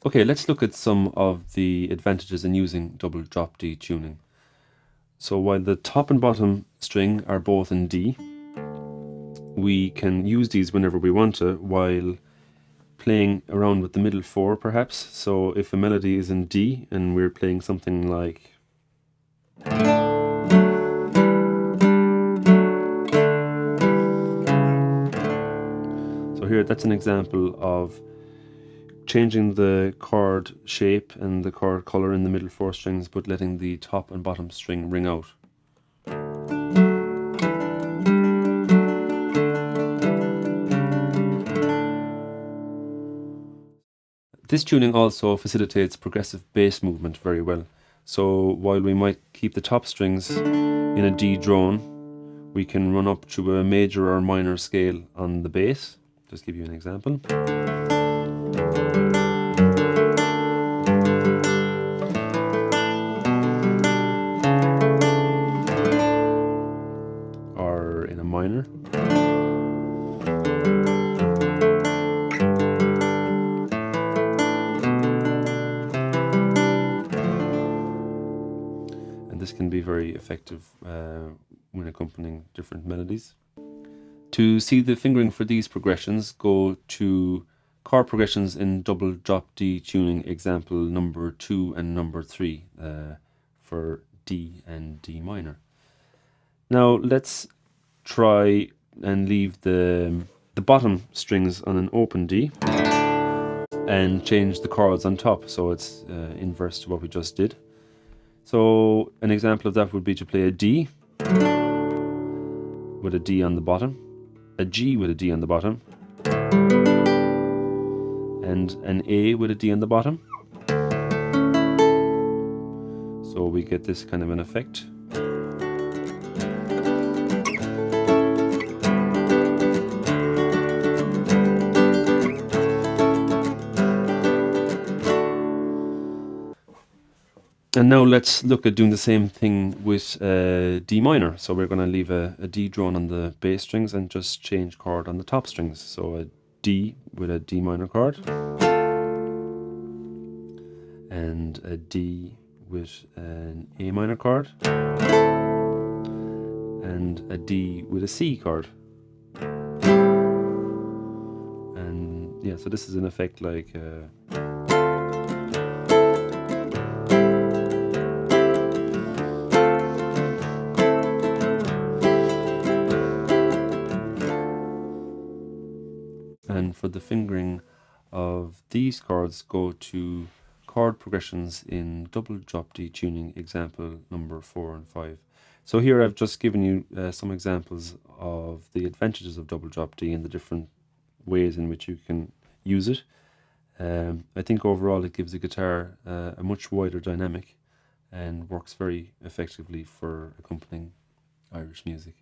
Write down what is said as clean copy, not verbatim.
Okay, let's look at some of the advantages in using double drop D tuning. So while the top and bottom string are both in D, we can use these whenever we want to while playing around with the middle four perhaps. So if a melody is in D and we're playing something like so here, that's an example of changing the chord shape and the chord color in the middle four strings, but letting the top and bottom string ring out. This tuning also facilitates progressive bass movement very well. So while we might keep the top strings in a D drone, we can run up to a major or minor scale on the bass. Just give you an example. Or in a minor. And this can be very effective when accompanying different melodies. To see the fingering for these progressions, go to chord progressions in double drop D tuning, example number 2 and number 3 for D and D minor. Now let's try and leave the bottom strings on an open D and change the chords on top, so it's inverse to what we just did. So an example of that would be to play a D with a D on the bottom, a G with a D on the bottom, and an A with a D on the bottom. So we get this kind of an effect. And now let's look at doing the same thing with D minor. So we're going to leave a D drone on the bass strings and just change chord on the top strings. So a D with a D minor chord, and a D with an A minor chord, and a D with a C chord. And yeah, so this is an effect like and for the fingering of these chords, go to chord progressions in double drop D tuning, example number 4 and 5. So here I've just given you some examples of the advantages of double drop D and the different ways in which you can use it. I think overall it gives the guitar a much wider dynamic and works very effectively for accompanying Irish music.